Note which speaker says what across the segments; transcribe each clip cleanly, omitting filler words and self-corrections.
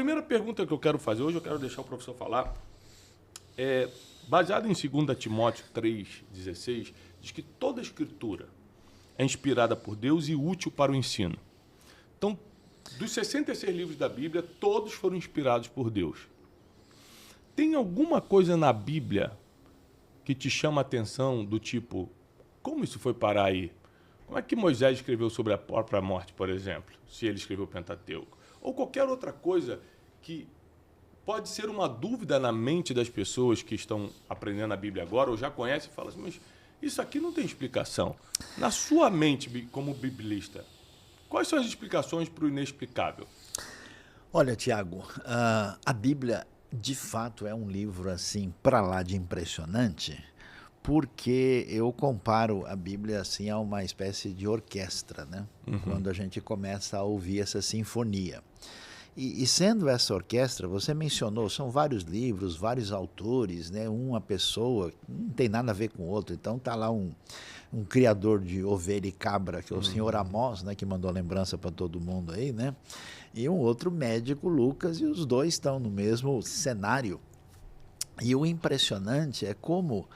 Speaker 1: primeira pergunta que eu quero fazer, hoje eu quero deixar o professor falar, baseado em 2 Timóteo 3,16, diz que toda a escritura é inspirada por Deus e útil para o ensino. Então, dos 66 livros da Bíblia, todos foram inspirados por Deus. Tem alguma coisa na Bíblia que te chama a atenção do tipo, como isso foi parar aí? Como é que Moisés escreveu sobre a própria morte, por exemplo, se ele escreveu o Pentateuco? Ou qualquer outra coisa que pode ser uma dúvida na mente das pessoas que estão aprendendo a Bíblia agora, ou já conhecem e falam assim, mas isso aqui não tem explicação. Na sua mente, como biblista, quais são as explicações para o inexplicável?
Speaker 2: Olha, Tiago, a Bíblia, de fato, é um livro assim, para lá de impressionante, porque eu comparo a Bíblia assim a uma espécie de orquestra, né? Quando a gente começa a ouvir essa sinfonia. E sendo essa orquestra, você mencionou, são vários livros, vários autores, né? Uma pessoa, não tem nada a ver com o outro. Então está lá um criador de ovelha e cabra, que é o senhor Amós, né? Que mandou a lembrança para todo mundo aí, né? E um outro médico, Lucas, e os dois estão no mesmo cenário. E o impressionante é como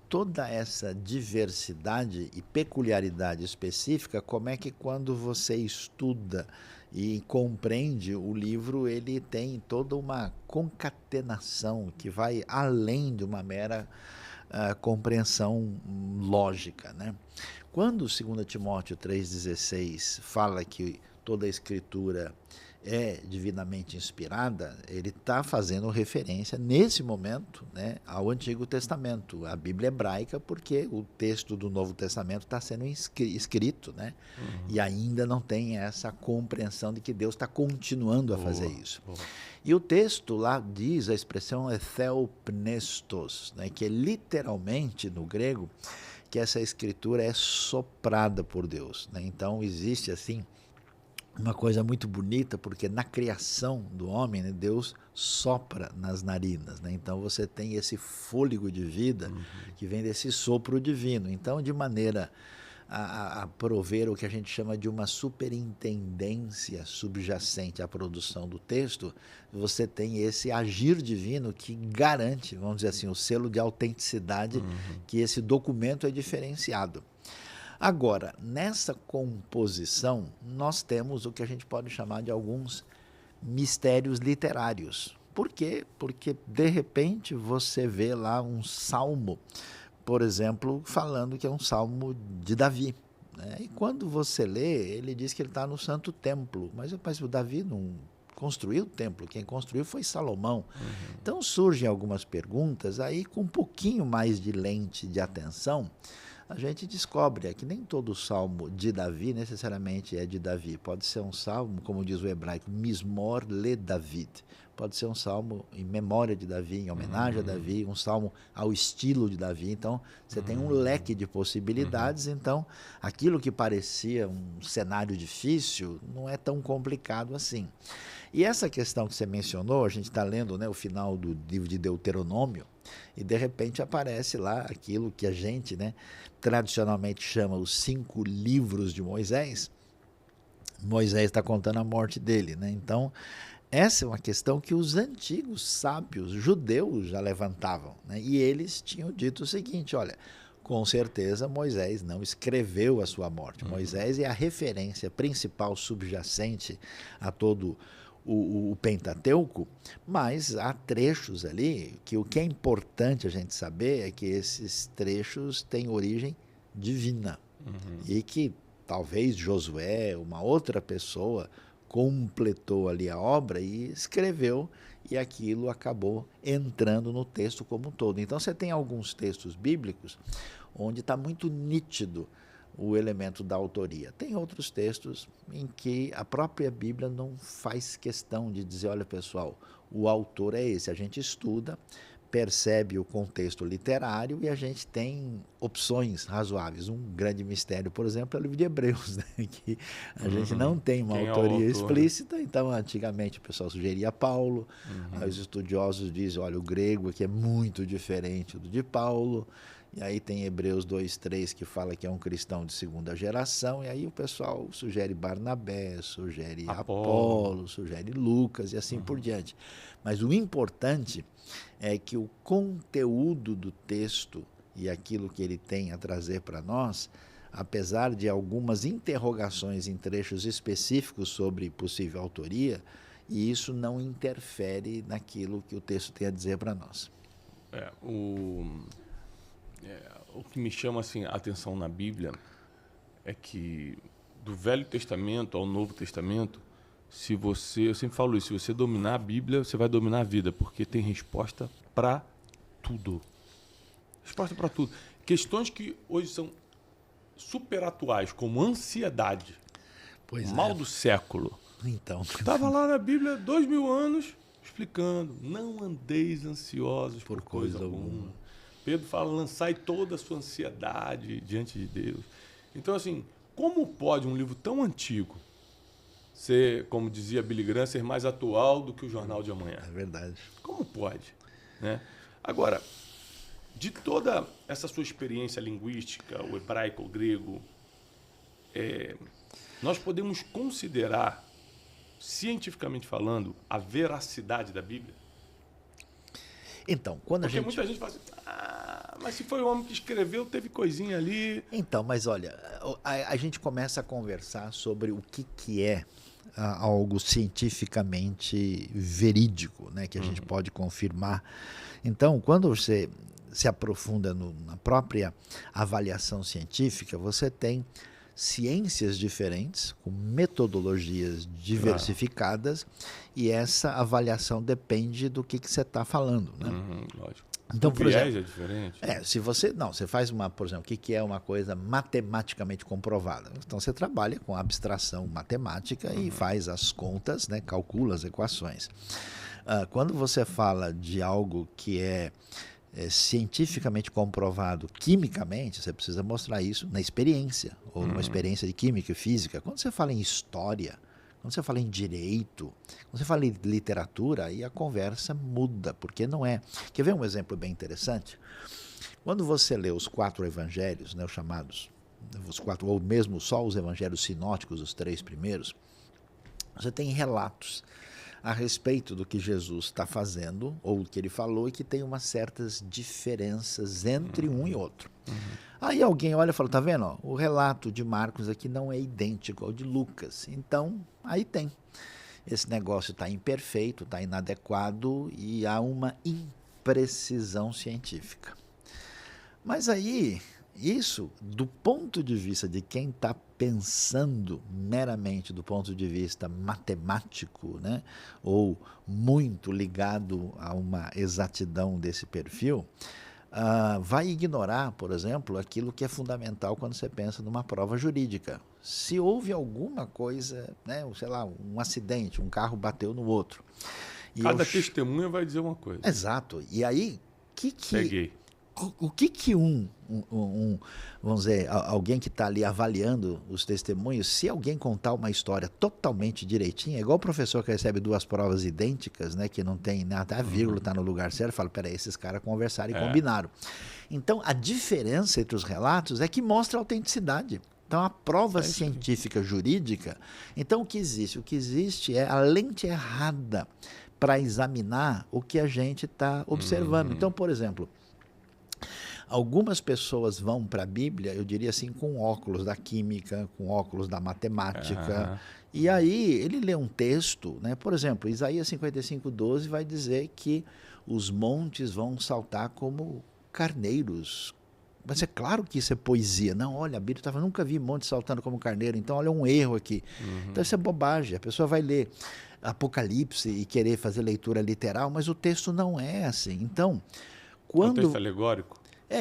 Speaker 2: toda essa diversidade e peculiaridade específica, como é que quando você estuda e compreende o livro, ele tem toda uma concatenação que vai além de uma mera compreensão lógica, né? Quando 2 Timóteo 3,16 fala que toda a escritura é divinamente inspirada, ele está fazendo referência, nesse momento, né, ao Antigo Testamento, a Bíblia hebraica, porque o texto do Novo Testamento está sendo escrito, né, e ainda não tem essa compreensão de que Deus está continuando a fazer isso. E o texto lá diz, a expressão é theopnestos, né, que é literalmente, no grego, que essa escritura é soprada por Deus, né? Então existe assim uma coisa muito bonita, porque na criação do homem, né, Deus sopra nas narinas, né? Então você tem esse fôlego de vida que vem desse sopro divino. Então, de maneira a prover o que a gente chama de uma superintendência subjacente à produção do texto, você tem esse agir divino que garante, vamos dizer assim, o selo de autenticidade que esse documento é diferenciado. Agora, nessa composição, nós temos o que a gente pode chamar de alguns mistérios literários. Por quê? Porque, de repente, você vê lá um salmo, por exemplo, falando que é um salmo de Davi, né? E quando você lê, ele diz que ele está no Santo Templo, mas o Davi não construiu o templo, quem construiu foi Salomão. Então surgem algumas perguntas, aí com um pouquinho mais de lente de atenção, a gente descobre que nem todo salmo de Davi necessariamente é de Davi. Pode ser um salmo, como diz o hebraico, Mismor le David. Pode ser um salmo em memória de Davi, em homenagem a Davi, um salmo ao estilo de Davi. Então, você tem um leque de possibilidades. Então, aquilo que parecia um cenário difícil não é tão complicado assim. E essa questão que você mencionou, a gente está lendo, né, o final do livro de Deuteronômio, e de repente aparece lá aquilo que a gente, né, tradicionalmente chama os 5 livros de Moisés. Moisés está contando a morte dele, né? Então, essa é uma questão que os antigos sábios judeus já levantavam, né? E eles tinham dito o seguinte, olha, com certeza Moisés não escreveu a sua morte. Moisés é a referência principal subjacente a todo o Pentateuco, mas há trechos ali que o que é importante a gente saber é que esses trechos têm origem divina e que talvez Josué, uma outra pessoa, completou ali a obra e escreveu, e aquilo acabou entrando no texto como um todo. Então você tem alguns textos bíblicos onde está muito nítido o elemento da autoria. Tem outros textos em que a própria Bíblia não faz questão de dizer, olha pessoal, o autor é esse. A gente estuda, percebe o contexto literário e a gente tem opções razoáveis. Um grande mistério, por exemplo, é o livro de Hebreus, né? Que a gente não tem uma autoria explícita, então antigamente o pessoal sugeria Paulo, os estudiosos dizem, olha, o grego aqui é muito diferente do de Paulo, E aí tem Hebreus 2:3 que fala que é um cristão de segunda geração, e aí o pessoal sugere Barnabé, sugere Apolo, sugere Lucas e assim por diante. Mas o importante é que o conteúdo do texto e aquilo que ele tem a trazer para nós, apesar de algumas interrogações em trechos específicos sobre possível autoria, e isso não interfere naquilo que o texto tem a dizer para nós.
Speaker 1: O que me chama assim, a atenção na Bíblia é que do Velho Testamento ao Novo Testamento, eu sempre falo isso, se você dominar a Bíblia, você vai dominar a vida, porque tem resposta para tudo. Resposta para tudo. Questões que hoje são super atuais, como ansiedade, mal do século.
Speaker 2: Então,
Speaker 1: estava lá na Bíblia 2000 anos explicando: não andeis ansiosos por coisa alguma. Pedro fala: lançai toda a sua ansiedade diante de Deus. Então, assim, como pode um livro tão antigo ser, como dizia Billy Graham, ser mais atual do que o Jornal de Amanhã?
Speaker 2: É verdade.
Speaker 1: Como pode? Né? Agora, de toda essa sua experiência linguística, o hebraico, o grego, nós podemos considerar, cientificamente falando, a veracidade da Bíblia?
Speaker 2: Então, quando
Speaker 1: Porque
Speaker 2: a gente...
Speaker 1: muita gente fala assim: mas se foi o homem que escreveu, teve coisinha ali.
Speaker 2: Então, mas olha, a gente começa a conversar sobre o que é algo cientificamente verídico, né, que a gente pode confirmar. Então, quando você se aprofunda na própria avaliação científica, você tem ciências diferentes, com metodologias diversificadas, e essa avaliação depende do que você está falando, né?
Speaker 1: Lógico.
Speaker 2: Então,
Speaker 1: por exemplo, é diferente.
Speaker 2: Se você faz por exemplo, o que é uma coisa matematicamente comprovada? Então você trabalha com abstração matemática e faz as contas, né, calcula as equações. Quando você fala de algo que é cientificamente comprovado quimicamente, você precisa mostrar isso na experiência, ou numa experiência de química e física. Quando você fala em história, quando você fala em direito, quando você fala em literatura, aí a conversa muda, porque não é... Quer ver um exemplo bem interessante? Quando você lê os 4 evangelhos, né, os chamados, os 4, ou mesmo só os evangelhos sinóticos, os 3 primeiros, você tem relatos a respeito do que Jesus está fazendo, ou do que ele falou, e que tem umas certas diferenças entre um e outro. Aí alguém olha e fala: tá vendo? Ó, o relato de Marcos aqui não é idêntico ao de Lucas. Então, aí tem. Esse negócio está imperfeito, está inadequado e há uma imprecisão científica. Mas aí, isso, do ponto de vista de quem está pensando meramente do ponto de vista matemático, né, ou muito ligado a uma exatidão desse perfil, vai ignorar, por exemplo, aquilo que é fundamental quando você pensa numa prova jurídica. Se houve alguma coisa, né, sei lá, um acidente, um carro bateu no outro.
Speaker 1: Cada testemunha vai dizer uma coisa.
Speaker 2: Exato. E aí,
Speaker 1: Peguei.
Speaker 2: o que vamos dizer, alguém que está ali avaliando os testemunhos, se alguém contar uma história totalmente direitinha, é igual o professor que recebe 2 provas idênticas, né, que não tem nada, a vírgula está no lugar certo, fala: peraí, esses caras conversaram e combinaram. Então, a diferença entre os relatos é que mostra a autenticidade. Então, a prova científica jurídica, então o que existe? O que existe é a lente errada para examinar o que a gente está observando. Então, por exemplo, algumas pessoas vão para a Bíblia, eu diria assim, com óculos da química, com óculos da matemática, e aí ele lê um texto, né? Por exemplo, Isaías 55:12 vai dizer que os montes vão saltar como carneiros. Mas é claro que isso é poesia. Não, olha, a Bíblia estava, nunca vi monte saltando como carneiro, então olha um erro aqui. Então isso é bobagem. A pessoa vai ler Apocalipse e querer fazer leitura literal, mas o texto não é assim. Então, quando...
Speaker 1: O texto alegórico?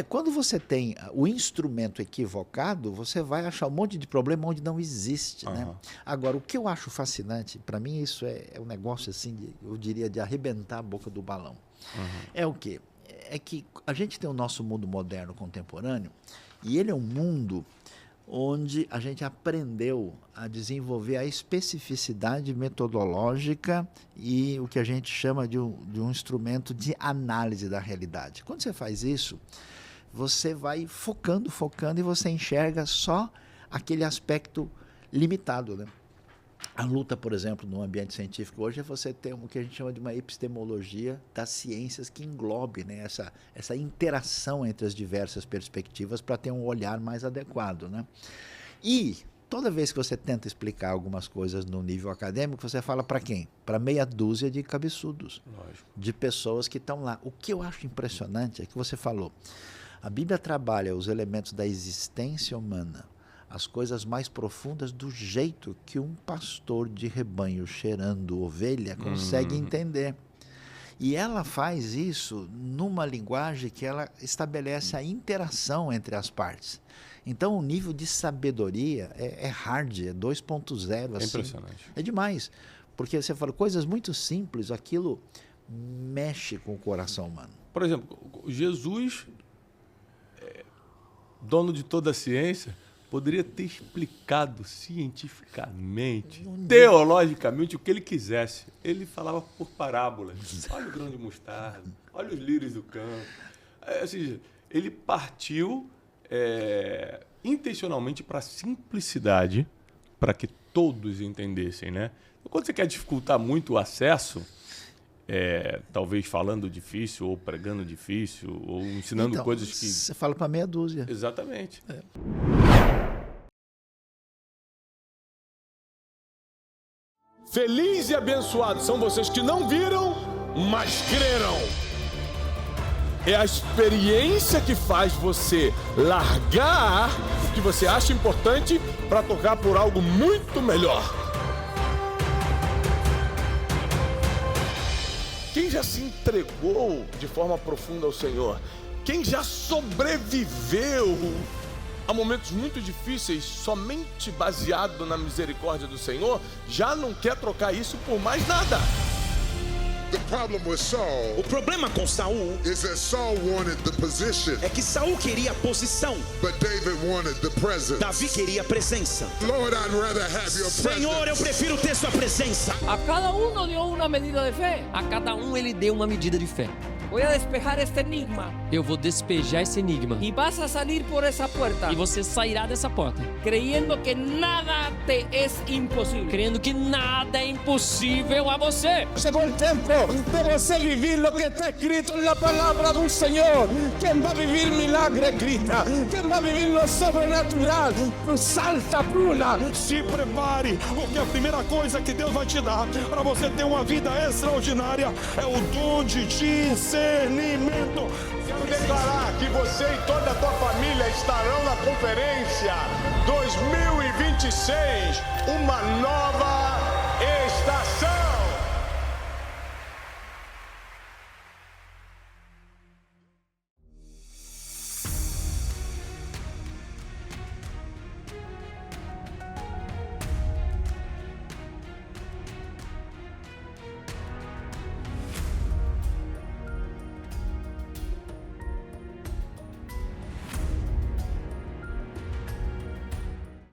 Speaker 2: Quando você tem o instrumento equivocado, você vai achar um monte de problema onde não existe, né? Agora, o que eu acho fascinante, para mim isso é um negócio assim, eu diria, de arrebentar a boca do balão. É o quê? É que a gente tem o nosso mundo moderno contemporâneo, e ele é um mundo onde a gente aprendeu a desenvolver a especificidade metodológica e o que a gente chama de um instrumento de análise da realidade. Quando você faz isso, você vai focando e você enxerga só aquele aspecto limitado, né? A luta, por exemplo, no ambiente científico hoje é você ter o que a gente chama de uma epistemologia das ciências que englobe, né, essa interação entre as diversas perspectivas para ter um olhar mais adequado, né? E toda vez que você tenta explicar algumas coisas no nível acadêmico, você fala para quem? Para meia dúzia de cabeçudos, de pessoas que estão lá. O que eu acho impressionante é que você falou, a Bíblia trabalha os elementos da existência humana, as coisas mais profundas do jeito que um pastor de rebanho cheirando ovelha consegue entender. E ela faz isso numa linguagem que ela estabelece a interação entre as partes. Então o nível de sabedoria é hard, é 2.0.
Speaker 1: É impressionante.
Speaker 2: É demais. Porque você fala coisas muito simples, aquilo mexe com o coração humano.
Speaker 1: Por exemplo, Jesus, dono de toda a ciência, poderia ter explicado cientificamente, teologicamente, o que ele quisesse. Ele falava por parábolas. Olha o grão de mostarda, olha os lírios do campo. Assim, ele partiu intencionalmente para a simplicidade, para que todos entendessem, né? Quando você quer dificultar muito o acesso, talvez falando difícil, ou pregando difícil, ou ensinando
Speaker 2: então,
Speaker 1: coisas que...
Speaker 2: Você fala para meia dúzia.
Speaker 1: Exatamente.
Speaker 3: Felizes e abençoados são vocês que não viram, mas creram. É a experiência que faz você largar o que você acha importante para tocar por algo muito melhor. Quem já se entregou de forma profunda ao Senhor? Quem já sobreviveu a momentos muito difíceis somente baseado na misericórdia do Senhor, já não quer trocar isso por mais nada.
Speaker 4: The problem with Saul
Speaker 5: O problema com Saul
Speaker 4: is that Saul wanted the position,
Speaker 5: é que Saul queria a posição,
Speaker 4: but David wanted the presence.
Speaker 5: Davi queria a presença.
Speaker 4: Lord, I'd rather have your
Speaker 5: Senhor, eu
Speaker 4: presence.
Speaker 5: prefiro ter sua presença.
Speaker 6: A cada uno dio una medida de fe.
Speaker 7: A cada um ele deu uma medida de fé.
Speaker 6: Voy a despejar este enigma
Speaker 7: Eu vou despejar esse enigma.
Speaker 6: y vas a salir por esa puerta
Speaker 7: E você sairá dessa porta,
Speaker 6: creyendo que nada te es imposible.
Speaker 7: crendo que nada é impossível a você.
Speaker 8: Llegó el tiempo de você vivir lo que está escrito en la palabra del Señor. Quien va a vivir milagre grita. Quien va a vivir lo sobrenatural salta, pula.
Speaker 3: Se prepare, porque a primeira coisa que Deus vai te dar para você ter uma vida extraordinária é o dom de discernimento. Quero declarar que você e toda a tua família estarão na conferência 2026, uma nova estação.